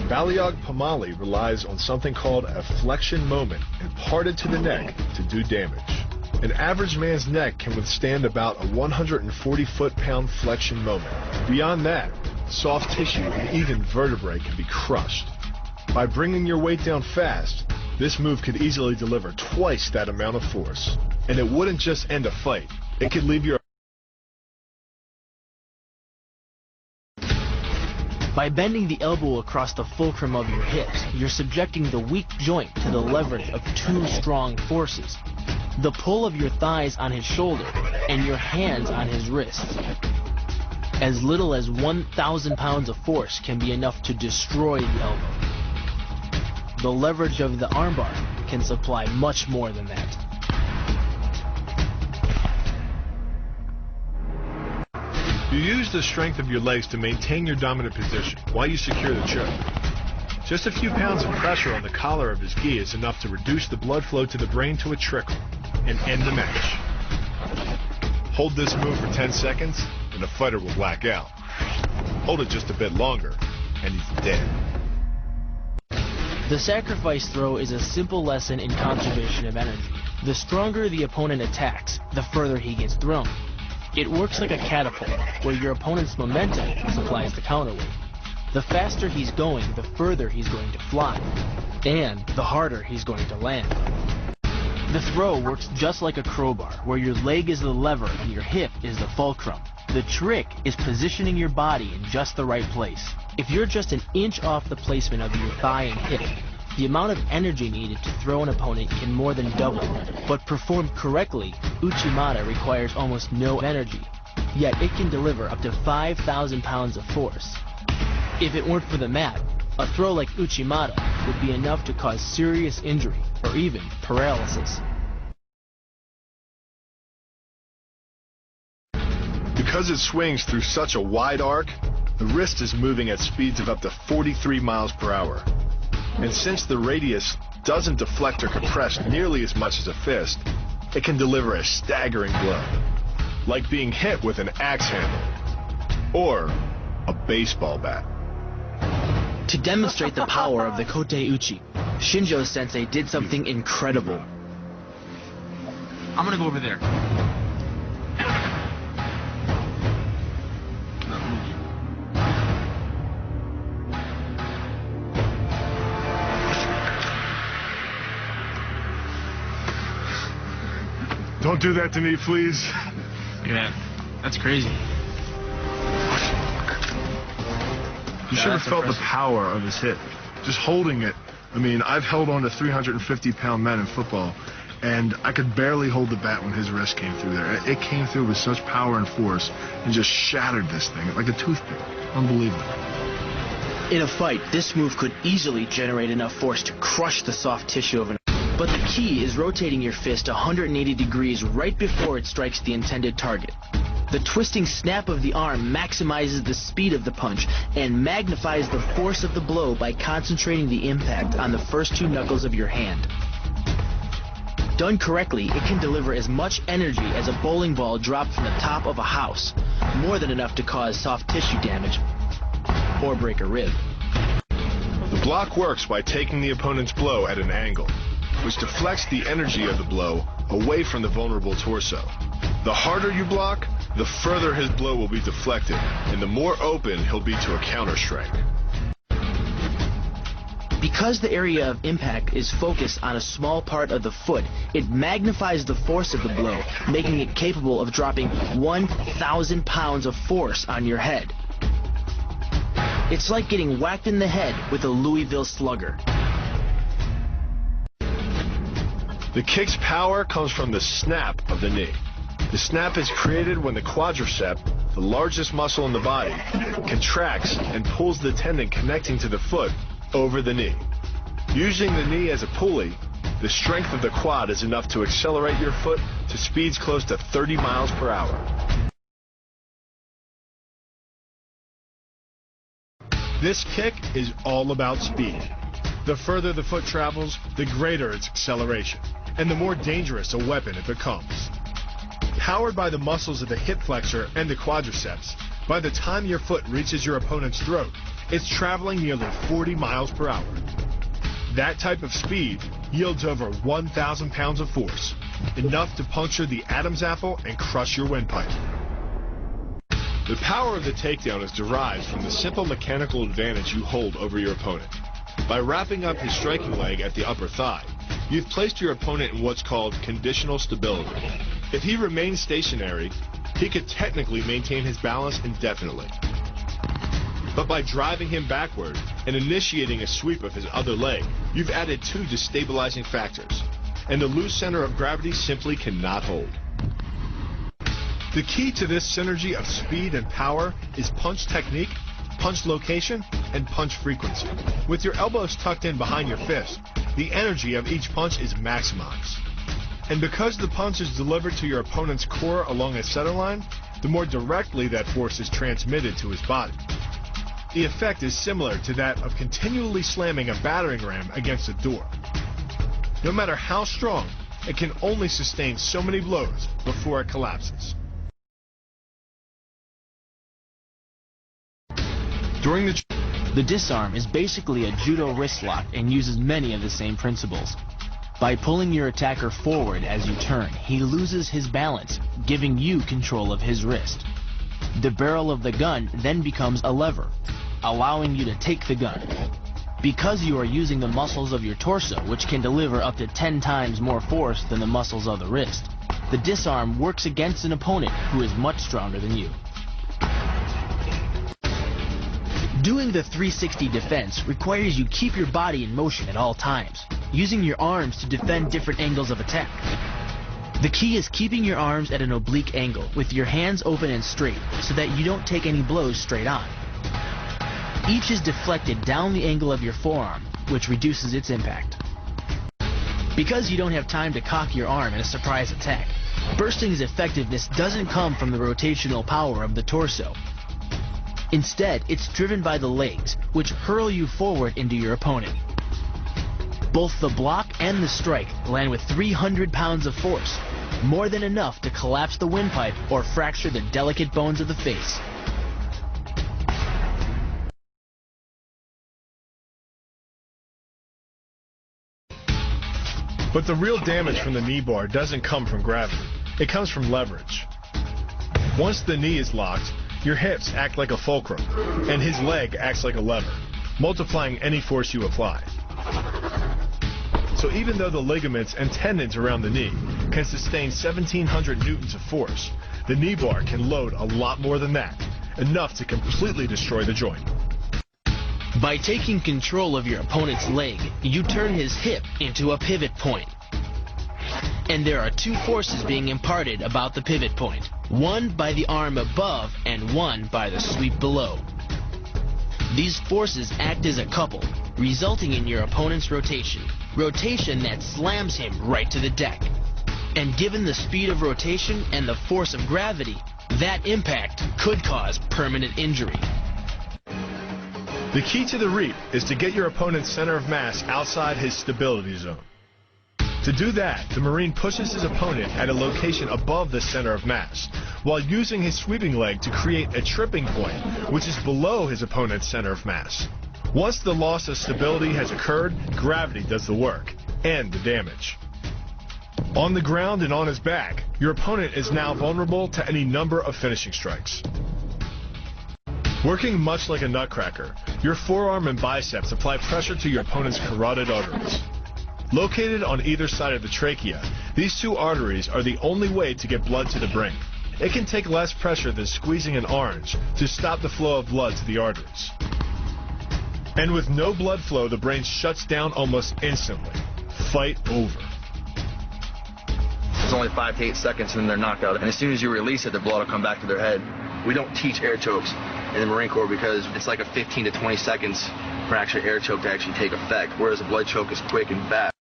Balayage Pamali relies on something called a flexion moment imparted to the neck to do damage. An average man's neck can withstand about a 140 foot-pound flexion moment. Beyond that, soft tissue and even vertebrae can be crushed. By bringing your weight down fast, this move could easily deliver twice that amount of force. And it wouldn't just end a fight, it could leave your... By bending the elbow across the fulcrum of your hips, you're subjecting the weak joint to the leverage of two strong forces. The pull of your thighs on his shoulder and your hands on his wrists. As little as 1,000 pounds of force can be enough to destroy the elbow. The leverage of the armbar can supply much more than that. You use the strength of your legs to maintain your dominant position while you secure the choke. Just a few pounds of pressure on the collar of his gi is enough to reduce the blood flow to the brain to a trickle and end the match. Hold this move for 10 seconds and the fighter will black out. Hold it just a bit longer and he's dead. The sacrifice throw is a simple lesson in conservation of energy. The stronger the opponent attacks, the further he gets thrown. It works like a catapult, where your opponent's momentum supplies the counterweight. The faster he's going, the further he's going to fly, and the harder he's going to land. The throw works just like a crowbar, where your leg is the lever and your hip is the fulcrum. The trick is positioning your body in just the right place. If you're just an inch off the placement of your thigh and hip, the amount of energy needed to throw an opponent can more than double. But performed correctly, Uchimata requires almost no energy, yet it can deliver up to 5,000 pounds of force. If it weren't for the mat, a throw like Uchimata would be enough to cause serious injury or even paralysis. Because it swings through such a wide arc, the wrist is moving at speeds of up to 43 miles per hour. And since the radius doesn't deflect or compress nearly as much as a fist, it can deliver a staggering blow, like being hit with an axe handle or a baseball bat. To demonstrate the power of the Kote Uchi, Shinjo-sensei did something incredible. I'm gonna go over there. Don't do that to me, please. Yeah, that's crazy. You should have felt the power of his hit. Just holding it. I mean, I've held on to 350-pound men in football, and I could barely hold the bat when his wrist came through there. It came through with such power and force and just shattered this thing like a toothpick. Unbelievable. In a fight, this move could easily generate enough force to crush the soft tissue of an... But the key is rotating your fist 180 degrees right before it strikes the intended target. The twisting snap of the arm maximizes the speed of the punch and magnifies the force of the blow by concentrating the impact on the first two knuckles of your hand. Done correctly, it can deliver as much energy as a bowling ball dropped from the top of a house, more than enough to cause soft tissue damage or break a rib. The block works by taking the opponent's blow at an angle, which deflects the energy of the blow away from the vulnerable torso. The harder you block, the further his blow will be deflected, and the more open he'll be to a counter-strike. Because the area of impact is focused on a small part of the foot, it magnifies the force of the blow, making it capable of dropping 1,000 pounds of force on your head. It's like getting whacked in the head with a Louisville Slugger. The kick's power comes from the snap of the knee. The snap is created when the quadricep, the largest muscle in the body, contracts and pulls the tendon connecting to the foot over the knee. Using the knee as a pulley, the strength of the quad is enough to accelerate your foot to speeds close to 30 miles per hour. This kick is all about speed. The further the foot travels, the greater its acceleration, and the more dangerous a weapon it becomes. Powered by the muscles of the hip flexor and the quadriceps, By the time your foot reaches your opponent's throat, it's traveling nearly 40 miles per hour. That type of speed yields over 1,000 pounds of force, enough to puncture the Adam's apple and crush your windpipe. The power of the takedown is derived from the simple mechanical advantage you hold over your opponent. By wrapping up his striking leg at the upper thigh, you've placed your opponent in what's called conditional stability. If he remains stationary, he could technically maintain his balance indefinitely. But by driving him backward and initiating a sweep of his other leg, you've added two destabilizing factors, and the loose center of gravity simply cannot hold. The key to this synergy of speed and power is punch technique, punch location, and punch frequency. With your elbows tucked in behind your fist, the energy of each punch is maximized. And because the punch is delivered to your opponent's core along a center line, the more directly that force is transmitted to his body. The effect is similar to that of continually slamming a battering ram against a door. No matter how strong, it can only sustain so many blows before it collapses. During the disarm is basically a judo wrist lock and uses many of the same principles. By pulling your attacker forward as you turn, he loses his balance, giving you control of his wrist. The barrel of the gun then becomes a lever, allowing you to take the gun. Because you are using the muscles of your torso, which can deliver up to 10 times more force than the muscles of the wrist, the disarm works against an opponent who is much stronger than you. Doing the 360 defense requires you keep your body in motion at all times, using your arms to defend different angles of attack. The key is keeping your arms at an oblique angle, with your hands open and straight, so that you don't take any blows straight on. Each is deflected down the angle of your forearm, which reduces its impact. Because you don't have time to cock your arm in a surprise attack, bursting's effectiveness doesn't come from the rotational power of the torso. Instead, it's driven by the legs, which hurl you forward into your opponent. Both the block and the strike land with 300 pounds of force, more than enough to collapse the windpipe or fracture the delicate bones of the face. But the real damage from the knee bar doesn't come from gravity. It comes from leverage. Once the knee is locked, your hips act like a fulcrum, and his leg acts like a lever, multiplying any force you apply. So even though the ligaments and tendons around the knee can sustain 1,700 newtons of force, the knee bar can load a lot more than that, enough to completely destroy the joint. By taking control of your opponent's leg, you turn his hip into a pivot point. And there are two forces being imparted about the pivot point, one by the arm above and one by the sweep below. These forces act as a couple, resulting in your opponent's rotation that slams him right to the deck. And given the speed of rotation and the force of gravity, that impact could cause permanent injury. The key to the reap is to get your opponent's center of mass outside his stability zone. To do that, the Marine pushes his opponent at a location above the center of mass, while using his sweeping leg to create a tripping point, which is below his opponent's center of mass. Once the loss of stability has occurred, gravity does the work, and the damage. On the ground and on his back, your opponent is now vulnerable to any number of finishing strikes. Working much like a nutcracker, your forearm and biceps apply pressure to your opponent's carotid arteries. Located on either side of the trachea, these two arteries are the only way to get blood to the brain. It can take less pressure than squeezing an orange to stop the flow of blood to the arteries. And with no blood flow, the brain shuts down almost instantly. Fight over. It's only 5 to 8 seconds and then they're knocked out. And as soon as you release it, the blood will come back to their head. We don't teach air chokes in the Marine Corps because it's like a 15 to 20 seconds for actually air choke to actually take effect, whereas a blood choke is quick and fast.